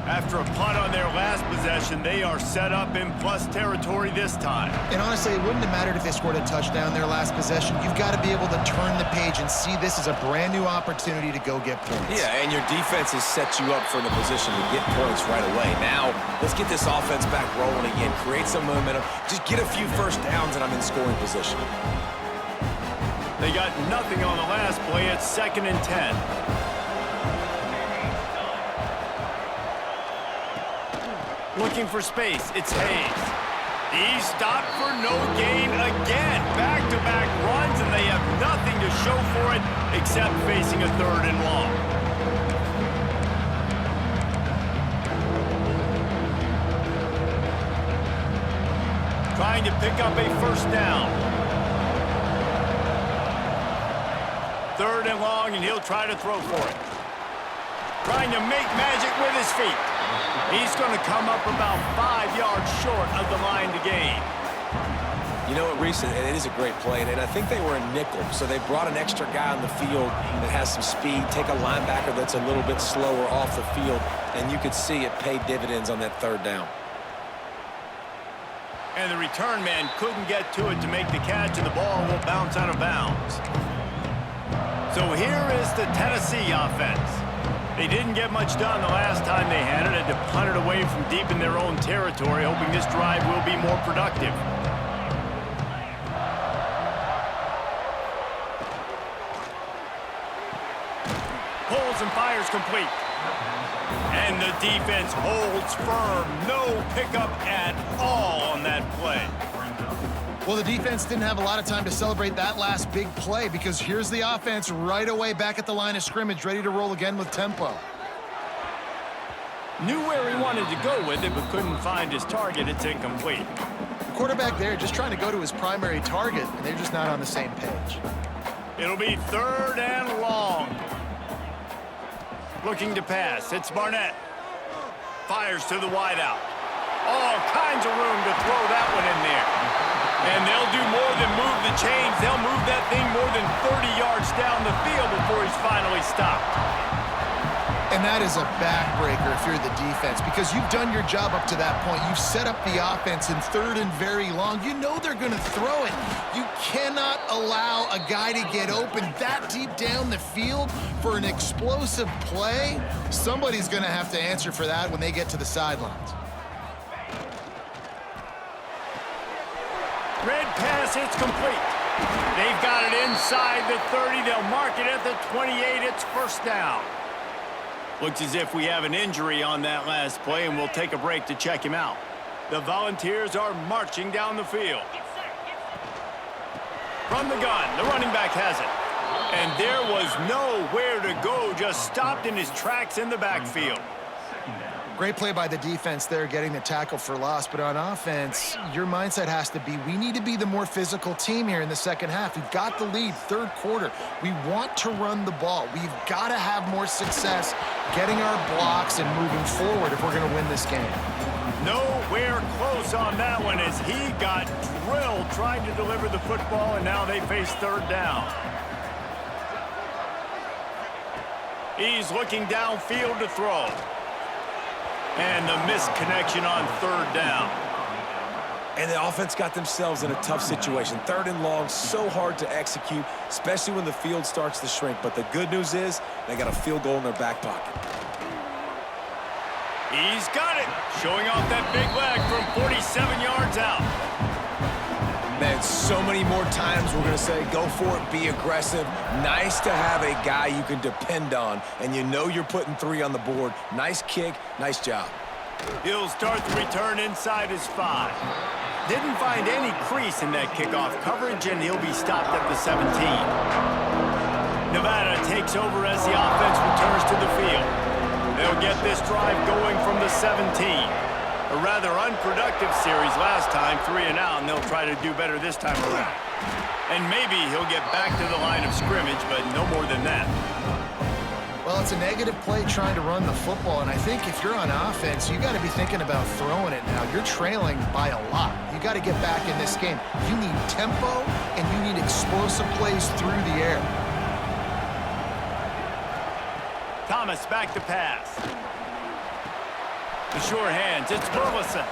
A: After a punt on their last possession, they are set up in plus territory this time.
C: And honestly, it wouldn't have mattered if they scored a touchdown their last possession. You've got to be able to turn the page and see this as a brand new opportunity to go get points.
B: Yeah, and your defense has set you up for the position to get points right away. Now, let's get this offense back rolling again, create some momentum, just get a few first downs, and I'm in scoring position.
A: They got nothing on the last play. It's 2nd and 10. Looking for space, it's Hayes. He's stopped for no gain again. Back-to-back runs, and they have nothing to show for it except facing a 3rd and long. Trying to pick up a 1st down. 3rd and long, and he'll try to throw for it. Trying to make magic with his feet. He's going to come up about 5 yards short of the line to gain.
B: You know what, Reese, it is a great play, and I think they were in nickel, so they brought an extra guy on the field that has some speed, take a linebacker that's a little bit slower off the field, and you could see it paid dividends on that 3rd down.
A: And the return man couldn't get to it to make the catch, and the ball will bounce out of bounds. So here is the Tennessee offense. They didn't get much done the last time they had it. Had to punt it away from deep in their own territory, hoping this drive will be more productive. Pulls and fires complete. And the defense holds firm. No pickup at all on that play.
C: Well, the defense didn't have a lot of time to celebrate that last big play because here's the offense right away back at the line of scrimmage, ready to roll again with tempo.
A: Knew where he wanted to go with it, but couldn't find his target. It's incomplete.
C: The quarterback there just trying to go to his primary target, and they're just not on the same page.
A: It'll be 3rd and long. Looking to pass. It's Barnett. Fires to the wideout. All kinds of room to throw that one in there. And they'll do more than move the chains. They'll move that thing more than 30 yards down the field before he's finally stopped.
C: And that is a backbreaker if you're the defense because you've done your job up to that point. You've set up the offense in 3rd and very long. You know they're going to throw it. You cannot allow a guy to get open that deep down the field for an explosive play. Somebody's going to have to answer for that when they get to the sidelines.
A: Red pass, it's complete. They've got it inside the 30. They'll mark it at the 28. It's 1st down. Looks as if we have an injury on that last play, and we'll take a break to check him out. The Volunteers are marching down the field. From the gun, the running back has it. And there was nowhere to go, just stopped in his tracks in the backfield.
C: Great play by the defense there, getting the tackle for loss. But on offense, your mindset has to be, we need to be the more physical team here in the 2nd half. We've got the lead, 3rd quarter. We want to run the ball. We've got to have more success getting our blocks and moving forward if we're going to win this game.
A: Nowhere close on that one as he got drilled trying to deliver the football, and now they face 3rd down. He's looking downfield to throw. And the missed connection on 3rd down.
B: And the offense got themselves in a tough situation. 3rd and long, so hard to execute, especially when the field starts to shrink. But the good news is they got a field goal in their back pocket.
A: He's got it, showing off that big leg from 47 yards out.
B: Man, so many more times we're going to say, go for it, be aggressive. Nice to have a guy you can depend on, and you know you're putting 3 on the board. Nice kick, nice job.
A: He'll start the return inside his 5. Didn't find any crease in that kickoff coverage, and he'll be stopped at the 17. Nevada takes over as the offense returns to the field. They'll get this drive going from the 17. A rather unproductive series last time, 3 and out, and they'll try to do better this time around. And maybe he'll get back to the line of scrimmage, but no more than that.
C: Well, it's a negative play trying to run the football, and I think if you're on offense, you got to be thinking about throwing it now. You're trailing by a lot. You got to get back in this game. You need tempo, and you need explosive plays through the air.
A: Thomas back to pass. The sure hands, it's Burleson.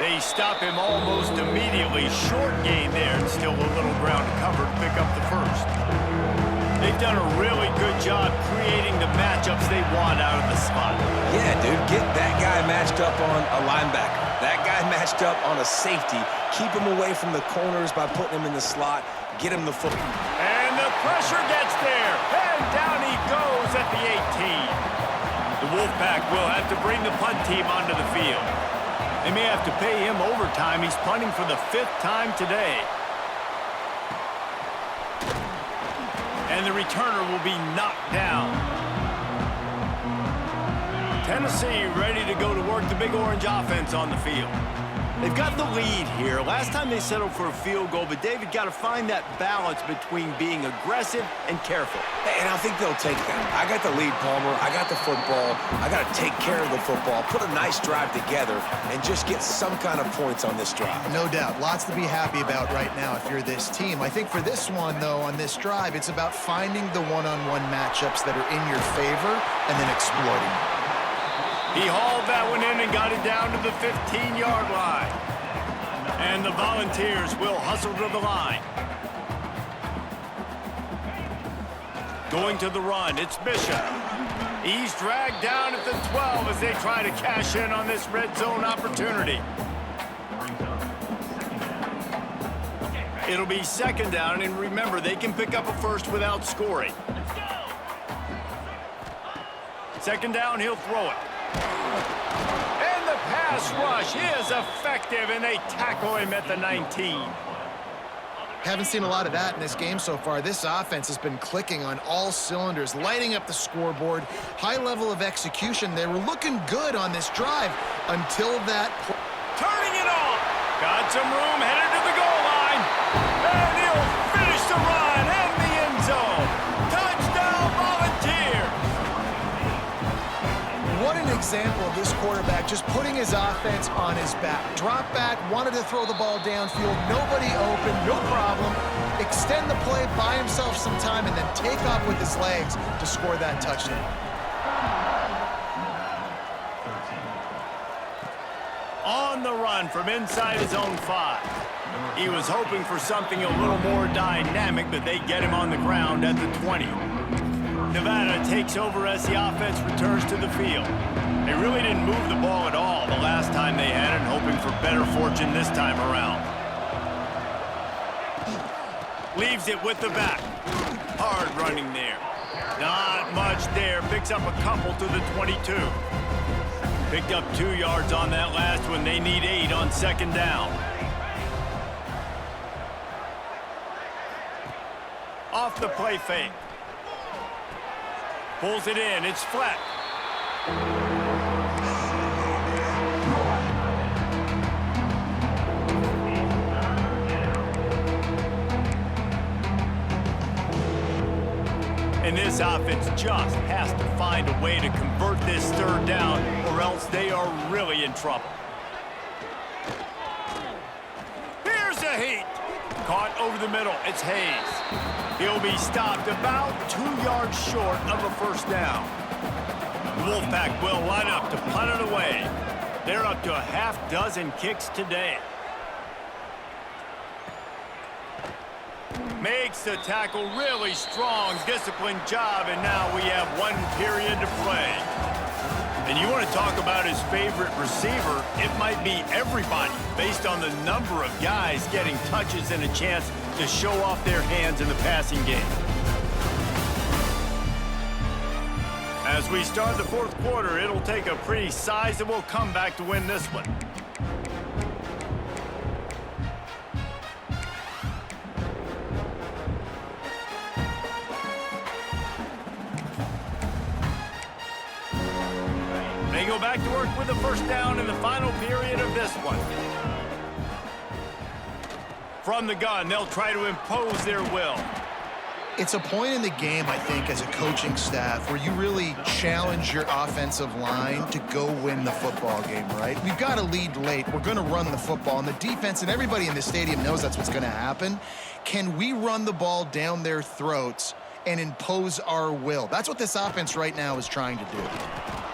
A: They stop him almost immediately. Short gain there, and still a little ground to cover to pick up the first. They've done a really good job creating the matchups they want out of the spot.
B: Yeah, dude, get that guy matched up on a linebacker. That guy matched up on a safety. Keep him away from the corners by putting him in the slot. Get him the football.
A: And the pressure gets there. And down he goes at the 18. The Wolfpack will have to bring the punt team onto the field. They may have to pay him overtime. He's punting for the 5th time today. And the returner will be knocked down. Tennessee ready to go to work the Big Orange offense on the field. They've got the lead here. Last time they settled for a field goal, but David got to find that balance between being aggressive and careful.
B: And I think they'll take that. I got the lead, Palmer. I got the football. I got to take care of the football, put a nice drive together, and just get some kind of points on this drive.
C: No doubt. Lots to be happy about right now if you're this team. I think for this one, though, on this drive, it's about finding the one-on-one matchups that are in your favor and then exploiting them.
A: He hauled that one in and got it down to the 15-yard line. And the Volunteers will hustle to the line. Going to the run, it's Bishop. He's dragged down at the 12 as they try to cash in on this red zone opportunity. It'll be 2nd down, and remember, they can pick up a first without scoring. 2nd down, he'll throw it. And the pass rush is effective, and they tackle him at the 19.
C: Haven't seen a lot of that in this game so far. This offense has been clicking on all cylinders, lighting up the scoreboard. High level of execution. They were looking good on this drive until that.
A: Turning it off. Got some room, headed to the goal line. And he'll finish the run and the end zone. Touchdown, Volunteers.
C: What an example of this quarterback just putting his offense on his back. Drop back, wanted to throw the ball downfield, nobody open, no problem. Extend the play, buy himself some time, and then take off with his legs to score that touchdown.
A: On the run from inside his own 5. He was hoping for something a little more dynamic, but they get him on the ground at the 20. Nevada takes over as the offense returns to the field. They really didn't move the ball at all the last time they had it, hoping for better fortune this time around. Leaves it with the back. Hard running there. Not much there. Picks up a couple to the 22. Picked up 2 yards on that last one. They need 8 on 2nd down. Off the play fake. Pulls it in. It's Fleck. And this offense just has to find a way to convert this 3rd down, or else they are really in trouble. Here's a heat. Caught over the middle. It's Hayes. He'll be stopped about 2 yards short of a 1st down. The Wolfpack will line up to punt it away. They're up to a half dozen kicks today. Makes the tackle really strong, disciplined job, and now we have 1 period to play. And you want to talk about his favorite receiver, it might be everybody based on the number of guys getting touches and a chance to show off their hands in the passing game. As we start the 4th quarter, it'll take a pretty sizable comeback to win this one. They go back to work with the first down in the final period of this one. From the gun, they'll try to impose their will.
C: It's a point in the game, I think, as a coaching staff where you really challenge your offensive line to go win the football game, right? We've got to lead late. We're going to run the football. And the defense and everybody in the stadium knows that's what's going to happen. Can we run the ball down their throats and impose our will? That's what this offense right now is trying to do.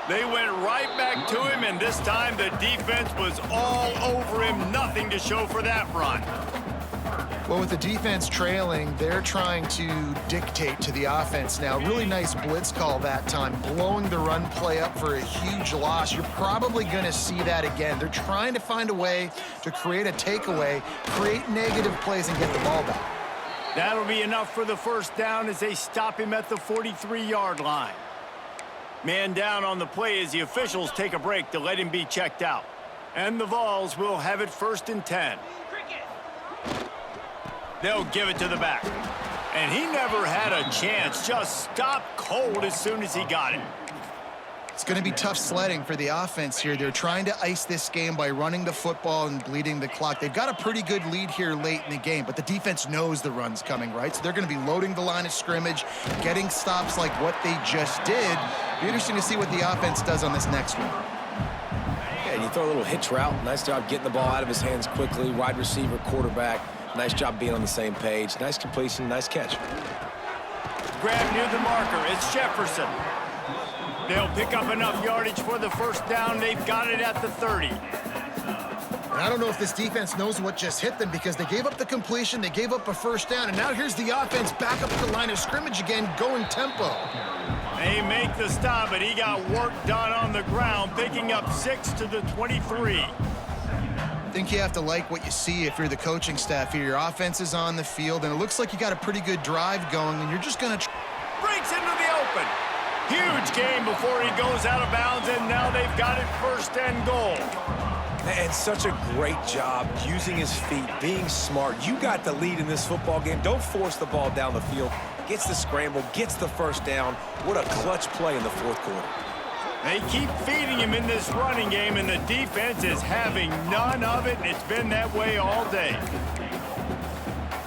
A: They went right back to him, and this time the defense was all over him. Nothing to show for that run.
C: Well, with the defense trailing, they're trying to dictate to the offense now. Really nice blitz call that time, blowing the run play up for a huge loss. You're probably going to see that again. They're trying to find a way to create a takeaway, create negative plays, and get the ball back.
A: That'll be enough for the first down as they stop him at the 43-yard line. Man down on the play as the officials take a break to let him be checked out. And the Vols will have it 1st and 10. They'll give it to the back. And he never had a chance. Just stopped cold as soon as he got it.
C: It's going to be tough sledding for the offense here. They're trying to ice this game by running the football and bleeding the clock. They've got a pretty good lead here late in the game, but the defense knows the run's coming, right? So they're going to be loading the line of scrimmage, getting stops like what they just did. Be interesting to see what the offense does on this next one.
B: Yeah, and you throw a little hitch route. Nice job getting the ball out of his hands quickly. Wide receiver, quarterback. Nice job being on the same page. Nice completion, nice catch.
A: Grab near the marker. It's Jefferson. They'll pick up enough yardage for the first down. They've got it at the 30.
C: And I don't know if this defense knows what just hit them because they gave up the completion, they gave up a first down, and now here's the offense back up at the line of scrimmage again, going tempo.
A: They make the stop, but he got work done on the ground, picking up 6 to the 23.
C: I think you have to like what you see if you're the coaching staff here. Your offense is on the field, and it looks like you got a pretty good drive going, and you're just going to...
A: Breaks into the open. Huge game before he goes out of bounds, and now they've got it 1st and goal.
B: And such a great job using his feet, being smart. You got the lead in this football game. Don't force the ball down the field. Gets the scramble, gets the first down. What a clutch play in the 4th quarter.
A: They keep feeding him in this running game, and the defense is having none of it. It's been that way all day.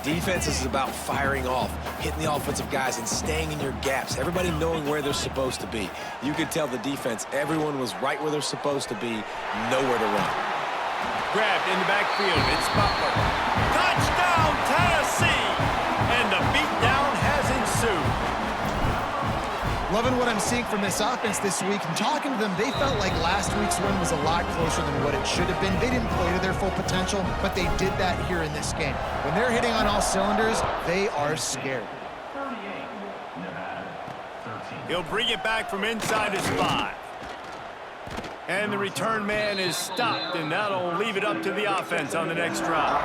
B: Defense is about firing off, hitting the offensive guys, and staying in your gaps. Everybody knowing where they're supposed to be. You could tell the defense, everyone was right where they're supposed to be, nowhere to run.
A: Grabbed in the backfield, it's Butler. Touchdown, Tennessee! And the beatdown has ensued.
C: Loving what I'm seeing from this offense this week. And talking to them, they felt like last week's win was a lot closer than what it should have been. They didn't play to their full potential, but they did that here in this game. When they're hitting on all cylinders, they are scared.
A: He'll bring it back from inside his 5. And the return man is stopped, and that'll leave it up to the offense on the next drive.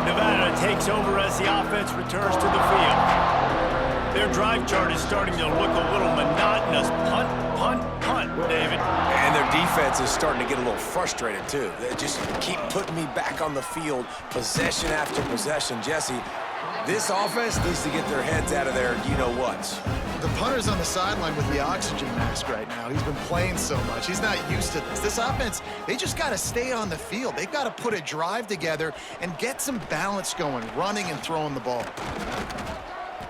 A: Nevada takes over as the offense returns to the field. Their drive chart is starting to look a little monotonous. Punt, punt, punt, David.
B: And their defense is starting to get a little frustrated, too. They just keep putting me back on the field, possession after possession. Jesse, this offense needs to get their heads out of their you-know-whats.
C: The punter's on the sideline with the oxygen mask right now. He's been playing so much. He's not used to this. This offense, they just got to stay on the field. They've got to put a drive together and get some balance going, running and throwing the ball.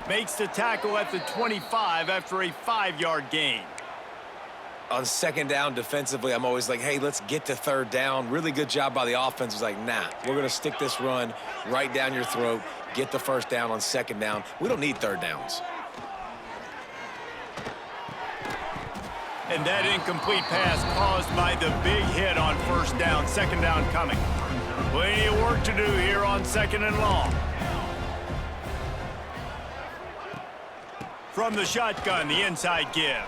A: Makes the tackle at the 25 after a 5-yard gain.
B: On 2nd down defensively, I'm always like, hey, let's get to 3rd down. Really good job by the offense. It was like, nah, we're going to stick this run right down your throat, get the 1st down on 2nd down. We don't need 3rd downs.
A: And that incomplete pass caused by the big hit on 1st down, 2nd down coming. Plenty of work to do here on 2nd and long. From the shotgun, the inside give.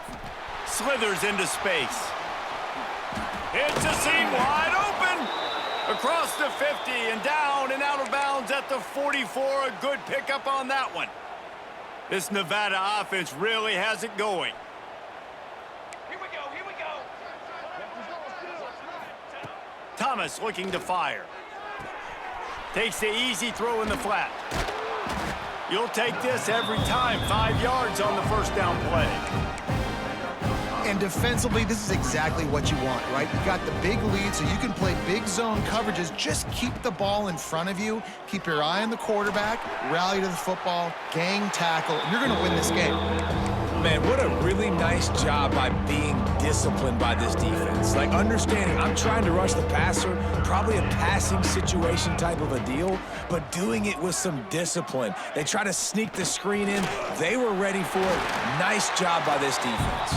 A: Slithers into space. It's a seam wide open. Across the 50 and down and out of bounds at the 44. A good pickup on that one. This Nevada offense really has it going.
E: Here we go, here we go.
A: Thomas looking to fire. Takes the easy throw in the flat. You'll take this every time. 5 yards on the first down play.
C: And defensively, this is exactly what you want, right? You got the big lead, so you can play big zone coverages. Just keep the ball in front of you. Keep your eye on the quarterback. Rally to the football. Gang tackle. You're going to win this game.
B: Man, what a really nice job by being disciplined by this defense. Like, understanding I'm trying to rush the passer, probably a passing situation type of a deal, but doing it with some discipline. They try to sneak the screen in. They were ready for it. Nice job by this defense.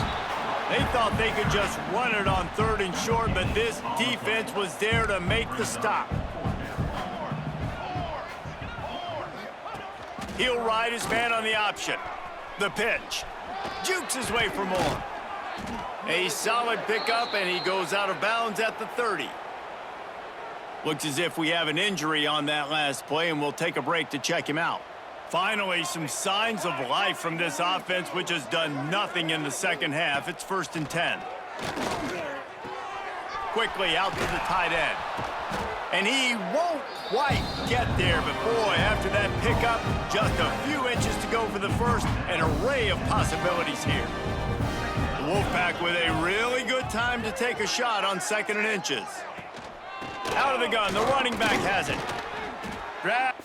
A: They thought they could just run it on 3rd and short, but this defense was there to make the stop. He'll ride his man on the option. The pitch. Jukes his way for more. A solid pickup, and he goes out of bounds at the 30. Looks as if we have an injury on that last play, and we'll take a break to check him out. Finally, some signs of life from this offense, which has done nothing in the second half. It's 1st and 10. Quickly out to the tight end. And he won't quite get there, but boy, after that pickup, just a few inches to go for the first. An array of possibilities here. The Wolfpack with a really good time to take a shot on 2nd and inches. Out of the gun, the running back has it. Grab.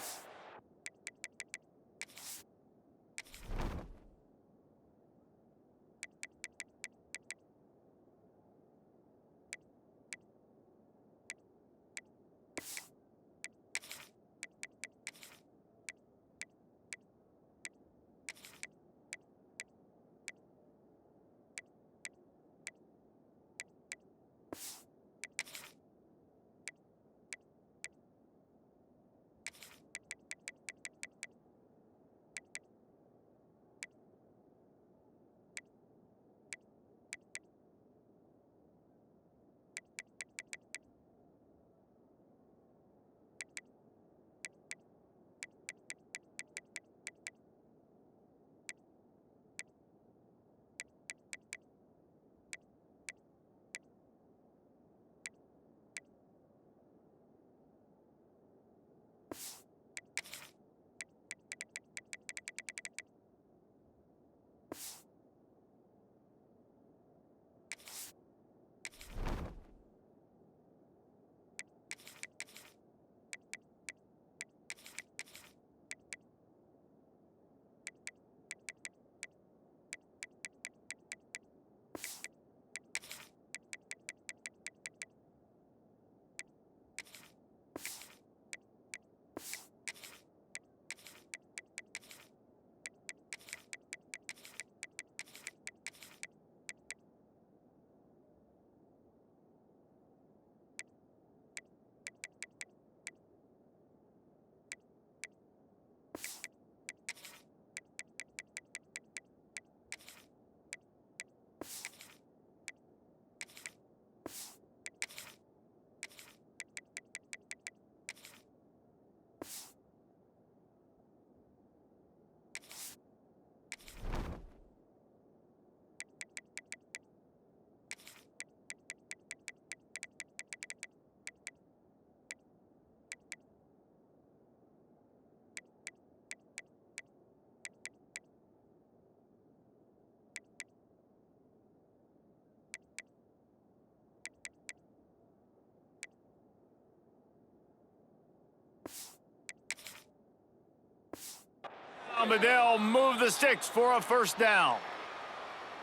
A: But they'll move the sticks for a first down.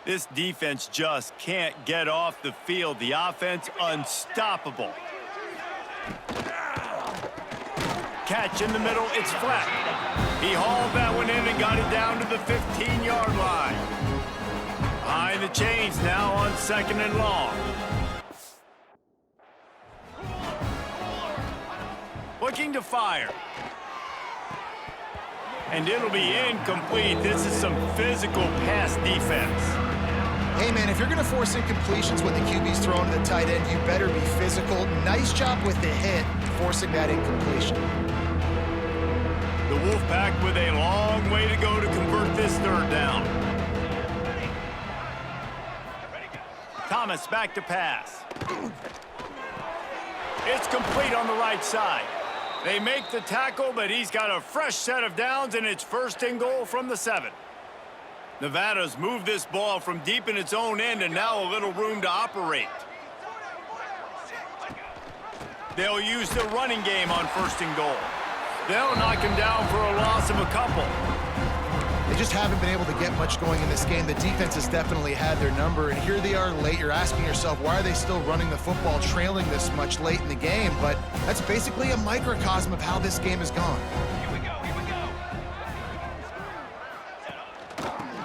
A: This defense just can't get off the field. The offense unstoppable. Catch in the middle, it's flat. He hauled that one in and got it down to the 15-yard line. Behind the chains now on 2nd and long. Looking to fire. And it'll be incomplete. This is some physical pass defense.
C: Hey, man, if you're going to force incompletions when the QB's throwing to the tight end, you better be physical. Nice job with the hit, forcing that incompletion.
A: The Wolfpack with a long way to go to convert this third down. Thomas back to pass. It's complete on the right side. They make the tackle, but he's got a fresh set of downs, and it's 1st and goal from the 7. Nevada's moved this ball from deep in its own end, and now a little room to operate. They'll use the running game on 1st and goal. They'll knock him down for a loss of a couple.
C: They just haven't been able to get much going in this game. The defense has definitely had their number, and here they are late. You're asking yourself, why are they still running the football, trailing this much late in the game? But that's basically a microcosm of how this game has gone.
E: Here we go, here we go.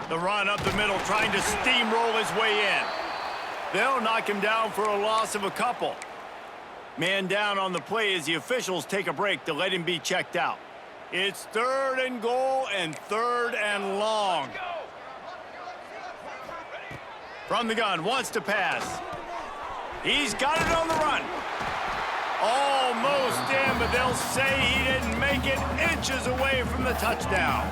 A: The run up the middle, trying to steamroll his way in. They'll knock him down for a loss of a couple. Man down on the play as the officials take a break to let him be checked out. It's 3rd and goal and 3rd and long. From the gun, wants to pass. He's got it on the run. Almost in, but they'll say he didn't make it, inches away from the touchdown.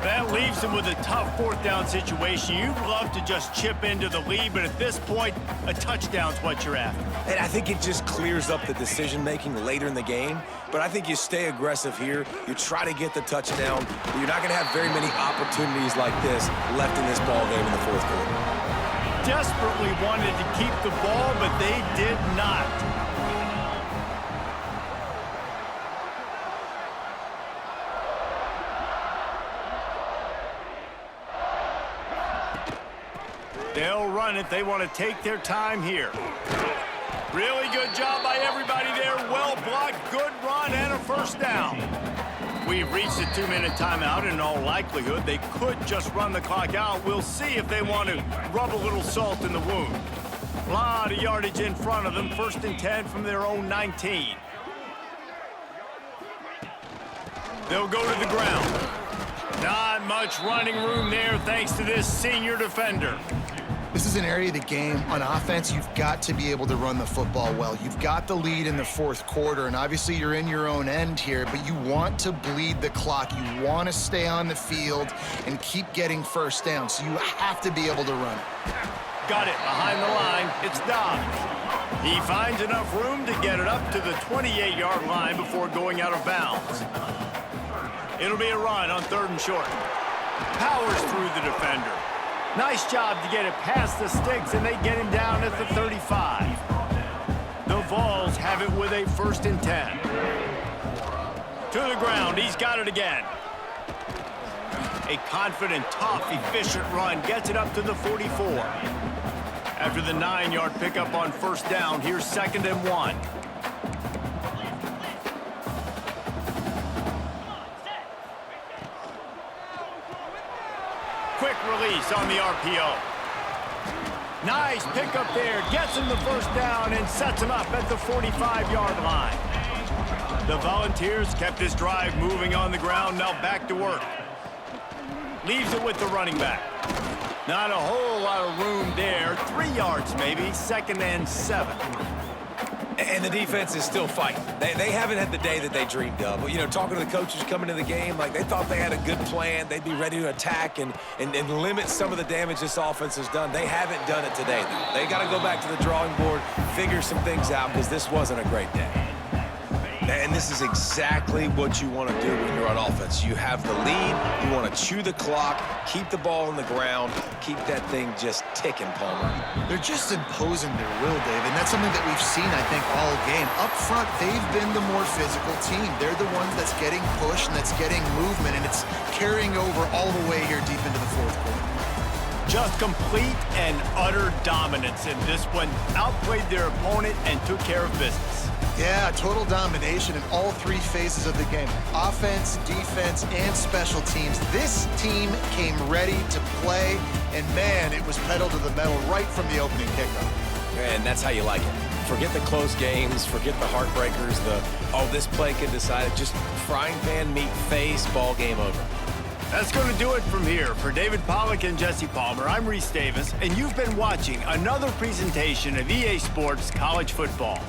A: That leaves him with a tough 4th down situation. You'd love to just chip into the lead, but at this point, a touchdown's what you're after.
B: And I think it just clears up the decision-making later in the game. But I think you stay aggressive here. You try to get the touchdown. But you're not going to have very many opportunities like this left in this ball game in the 4th quarter.
A: Desperately wanted to keep the ball, but they did not. They'll run it. They want to take their time here. Really good job by everybody there. Well blocked, good run, and a 1st down. We've reached a 2-minute timeout. In all likelihood, they could just run the clock out. We'll see if they want to rub a little salt in the wound. A lot of yardage in front of them. 1st and 10 from their own 19. They'll go to the ground. Not much running room there thanks to this senior defender.
C: This is an area of the game on offense you've got to be able to run the football well. You've got the lead in the 4th quarter, and obviously you're in your own end here, but you want to bleed the clock. You want to stay on the field and keep getting 1st down, so you have to be able to run it.
A: Got it behind the line. It's Dobbs. He finds enough room to get it up to the 28-yard line before going out of bounds. It'll be a run on 3rd and short. Powers through the defender. Nice job to get it past the sticks, and they get him down at the 35. The Vols have it with a 1st and 10. To the ground, he's got it again. A confident, tough, efficient run gets it up to the 44. After the 9-yard pickup on 1st down, here's 2nd and 1. Quick release on the RPO. Nice pickup there. Gets him the 1st down and sets him up at the 45-yard line. The Volunteers kept this drive moving on the ground. Now back to work. Leaves it with the running back. Not a whole lot of room there. 3 yards maybe. 2nd and 7.
B: And the defense is still fighting. They haven't had the day that they dreamed of. You know, talking to the coaches coming into the game, like they thought they had a good plan. They'd be ready to attack and limit some of the damage this offense has done. They haven't done it today, though. They got to go back to the drawing board, figure some things out, because this wasn't a great day. And this is exactly what you want to do when you're on offense. You have the lead, you want to chew the clock, keep the ball on the ground, keep that thing just ticking, Palmer.
C: They're just imposing their will, Dave, and that's something that we've seen, I think, all game. Up front, they've been the more physical team. They're the ones that's getting pushed and that's getting movement, and it's carrying over all the way here deep into the 4th quarter.
A: Just complete and utter dominance in this one. Outplayed their opponent and took care of business.
C: Yeah, total domination in all 3 phases of the game. Offense, defense, and special teams. This team came ready to play, and man, it was pedal to the metal right from the opening kickoff.
B: And that's how you like it. Forget the close games, forget the heartbreakers, oh, this play could decide it. Just frying pan meet face, ball game over.
A: That's going to do it from here. For David Pollack and Jesse Palmer, I'm Reese Davis, and you've been watching another presentation of EA Sports College Football.